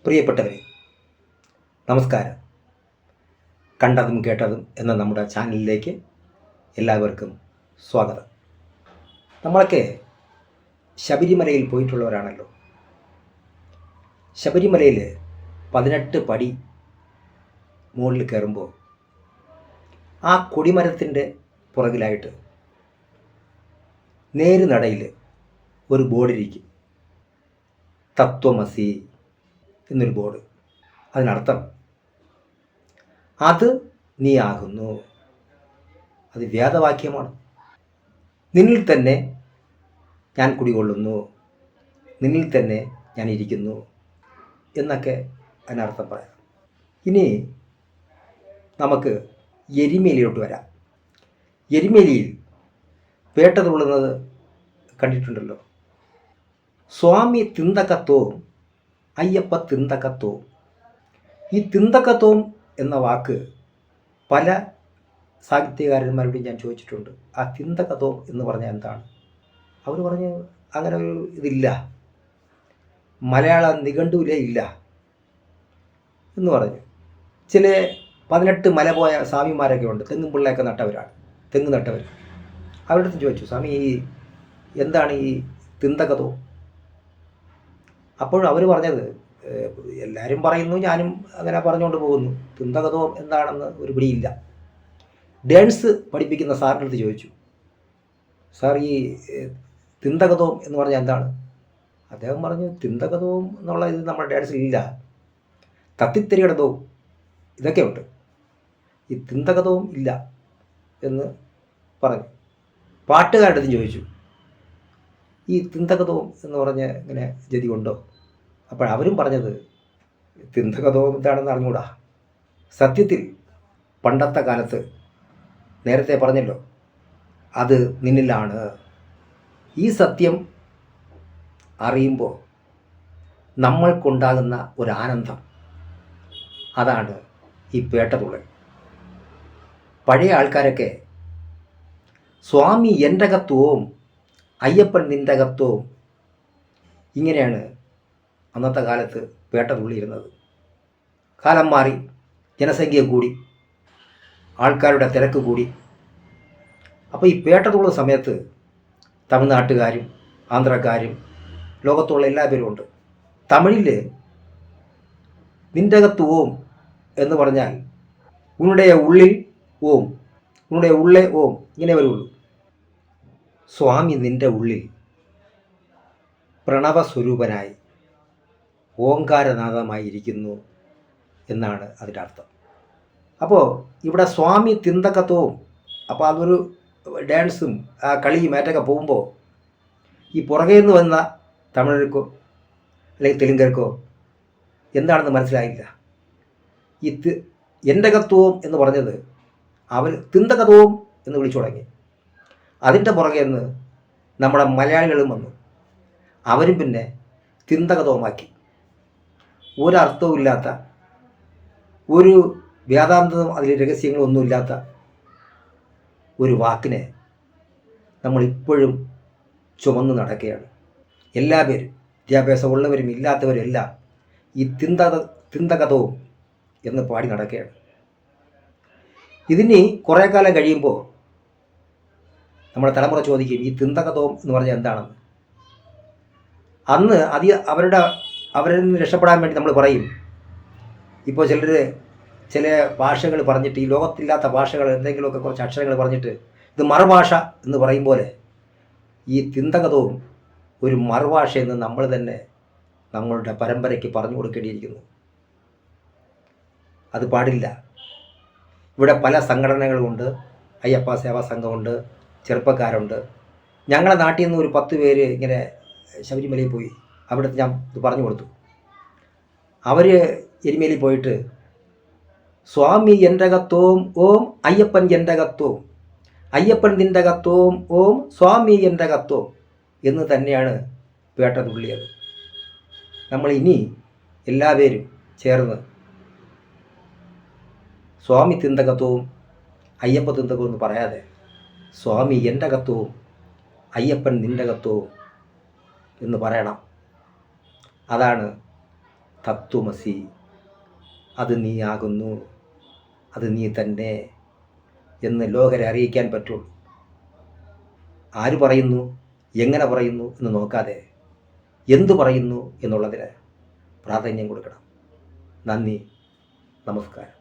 പ്രിയപ്പെട്ടവരെ, നമസ്കാരം. കണ്ടതും കേട്ടതും എന്ന നമ്മുടെ ചാനലിലേക്ക് എല്ലാവർക്കും സ്വാഗതം. നമ്മളൊക്കെ ശബരിമലയിൽ പോയിട്ടുള്ളവരാണല്ലോ. ശബരിമലയിൽ 18 പടി മുകളിൽ കയറുമ്പോൾ ആ കൊടിമരത്തിൻ്റെ പുറകിലായിട്ട് നേരുനടയിൽ ഒരു ബോർഡിരിക്കും. തത്വമസി എന്നൊരു ബോർഡ്. അതിനർത്ഥം അത് നീ ആകുന്നു. അത് വേദവാക്യമാണ്. നിന്നിൽ തന്നെ ഞാൻ കുടികൊള്ളുന്നു, നിന്നിൽ തന്നെ ഞാൻ ഇരിക്കുന്നു എന്നൊക്കെ അതിനർത്ഥം പറയാം. ഇനി നമുക്ക് എരിമേലിയിലോട്ട് വരാം. എരിമേലിയിൽ പേട്ട തുള്ളുന്നത് കണ്ടിട്ടുണ്ടല്ലോ. സ്വാമി തിന്തകത്വവും അയ്യപ്പ തിന്തകത്വവും. ഈ തിന്തകത്വം എന്ന വാക്ക് പല സാഹിത്യകാരന്മാരോടും ഞാൻ ചോദിച്ചിട്ടുണ്ട്. ആ തിന്തകത്വം എന്ന് പറഞ്ഞാൽ എന്താണ്? അവർ പറഞ്ഞ് അങ്ങനെ ഒരു ഇതില്ല, മലയാള നിഘണ്ടുവിലേ ഇല്ല എന്ന് പറഞ്ഞു. ചില 18 മല പോയ സ്വാമിമാരൊക്കെ ഉണ്ട്, തെങ്ങും പിള്ളയൊക്കെ നട്ടവരാണ്, തെങ്ങ് നട്ടവർ. അവരുടെ അടുത്ത് ചോദിച്ചു, സ്വാമി ഈ എന്താണ് ഈ തിന്തകത്വം? അപ്പോൾ അവർ പറഞ്ഞത്, എല്ലാവരും പറയുന്നു, ഞാനും അങ്ങനെ പറഞ്ഞുകൊണ്ട് പോകുന്നു, തിന്തകത്വം എന്താണെന്ന് ഒരു പിടിയില്ല. ഡാൻസ് പഠിപ്പിക്കുന്ന സാറിൻ്റെ അടുത്ത് ചോദിച്ചു, സാർ ഈ തിന്തകത്വം എന്ന് പറഞ്ഞാൽ എന്താണ്? അദ്ദേഹം പറഞ്ഞു, തിന്തകത്വം എന്നുള്ള ഇത് നമ്മുടെ ഡാൻസിൽ ഇല്ല, തത്തിത്തെരികിടതവും ഇതൊക്കെ ഉണ്ട്, ഈ തിന്തകത്വം ഇല്ല എന്ന് പറഞ്ഞു. പാട്ടുകാരുടെ അടുത്ത് ചോദിച്ചു, ഈ തിന്തകത്വം എന്ന് പറഞ്ഞ് ഇങ്ങനെ ജതി ഉണ്ടോ? അപ്പോഴവരും പറഞ്ഞത്, തിന്തകത്വം എന്താണെന്ന് അറിഞ്ഞൂടാ. സത്യത്തിൽ പണ്ടത്തെ കാലത്ത് നേരത്തെ പറഞ്ഞല്ലോ, അത് നിന്നിലാണ്. ഈ സത്യം അറിയുമ്പോൾ നമ്മൾക്കുണ്ടാകുന്ന ഒരാനന്ദം, അതാണ് ഈ പേട്ടതുള്ളൽ. പഴയ ആൾക്കാരൊക്കെ സ്വാമി എൻ്റെ കത്വവും അയ്യപ്പൻ നിൻ്റെ കത്വവും ഇങ്ങനെയാണ് അന്നത്തെ കാലത്ത് പേട്ട തുള്ളിയിരുന്നത്. കാലം മാറി, ജനസംഖ്യ കൂടി, ആൾക്കാരുടെ തിരക്ക് കൂടി. അപ്പോൾ ഈ പേട്ട തുള്ളുന്ന സമയത്ത് തമിഴ്നാട്ടുകാരും ആന്ധ്രക്കാരും ലോകത്തുള്ള എല്ലാവരും ഉണ്ട്. തമിഴിൽ നിൻ്റെ കത്ത് ഓം എന്ന് പറഞ്ഞാൽ ഉന്നുடைய ഉള്ളിൽ ഓം, ഉന്നുடைய ഉള്ളേ ഓം, ഇങ്ങനെ വരുള്ളൂ. സ്വാമി നിൻ്റെ ഉള്ളിൽ പ്രണവസ്വരൂപനായി ഓങ്കാരനാഥമായിരിക്കുന്നു എന്നാണ് അതിൻ്റെ അർത്ഥം. അപ്പോൾ ഇവിടെ സ്വാമി തിന്തകത്വവും, അപ്പോൾ അതൊരു ഡാൻസും ആ കളിയും ഏറ്റൊക്കെ പോകുമ്പോൾ ഈ പുറകെ നിന്ന് വന്ന തമിഴർക്കോ അല്ലെങ്കിൽ തെലുങ്കർക്കോ എന്താണെന്ന് മനസ്സിലായില്ല. ഈ എൻ്റെ കത്വവും എന്ന് പറഞ്ഞത് അവർ തിന്തകത്വവും എന്ന് വിളിച്ചു തുടങ്ങി. അതിൻ്റെ പുറകെ നിന്ന് നമ്മുടെ മലയാളികളും വന്നു, അവരും പിന്നെ തിന്തകത്വമാക്കി. ഒരർത്ഥവുമില്ലാത്ത, ഒരു വേദാന്തവും അതിൽ രഹസ്യങ്ങളൊന്നുമില്ലാത്ത ഒരു വാക്കിനെ നമ്മളിപ്പോഴും ചുമന്ന് നടക്കുകയാണ്. എല്ലാ പേരും, വിദ്യാഭ്യാസമുള്ളവരും ഇല്ലാത്തവരും എല്ലാം ഈ തിന്തകത്വവും എന്ന് പാടി നടക്കുകയാണ്. ഇതിന് കുറേ കാലം കഴിയുമ്പോൾ നമ്മുടെ തലമുറ ചോദിക്കും, ഈ തിന്തകത്വം എന്ന് പറഞ്ഞാൽ എന്താണെന്ന്. അന്ന് അവരിൽ നിന്ന് രക്ഷപ്പെടാൻ വേണ്ടി നമ്മൾ പറയും, ഇപ്പോൾ ചില ഭാഷകൾ പറഞ്ഞിട്ട്, ഈ ലോകത്തില്ലാത്ത ഭാഷകൾ എന്തെങ്കിലുമൊക്കെ കുറച്ച് അക്ഷരങ്ങൾ പറഞ്ഞിട്ട് ഇത് മറുഭാഷ എന്ന് പറയും പോലെ ഈ തിന്തകത്വവും ഒരു മറുഭാഷയെന്ന് നമ്മൾ തന്നെ നമ്മളുടെ പരമ്പരയ്ക്ക് പറഞ്ഞു കൊടുക്കേണ്ടിയിരിക്കുന്നു. അത് പാടില്ല. ഇവിടെ പല സംഘടനകളുമുണ്ട്, അയ്യപ്പ സേവാ സംഘമുണ്ട്, ചെറുപ്പക്കാരുണ്ട്. ഞങ്ങളുടെ നാട്ടിൽ നിന്ന് ഒരു 10 പേര് ഇങ്ങനെ ശബരിമലയിൽ പോയി. അവിടുത്തെ ഞാൻ ഇത് പറഞ്ഞു കൊടുത്തു. അവർ എരിമേലിയിൽ പോയിട്ട് സ്വാമി എൻ്റെ കത്വവും ഓം അയ്യപ്പൻ എൻ്റെ കത്വവും, അയ്യപ്പൻ നിൻ്റെ കത്വവും ഓം സ്വാമി എൻ്റെ കത്വവും എന്ന് തന്നെയാണ് പേട്ട തുള്ളിയത്. നമ്മൾ ഇനി എല്ലാവരും ചേർന്ന് സ്വാമി തിന്തകത്വവും അയ്യപ്പ തിന്തകവും എന്ന് പറയാതെ സ്വാമി എൻ്റെ കത്വവും അയ്യപ്പൻ നിൻ്റെ കത്വവും എന്ന് പറയണം. അതാണ് തത്വമസി, അത് നീ ആകുന്നു, അത് നീ തന്നെ എന്ന് ലോകരെ അറിയിക്കാൻ പറ്റുള്ളൂ. ആര് പറയുന്നു, എങ്ങനെ പറയുന്നു എന്ന് നോക്കാതെ എന്തു പറയുന്നു എന്നുള്ളതിന് പ്രാധാന്യം കൊടുക്കണം. നന്ദി, നമസ്കാരം.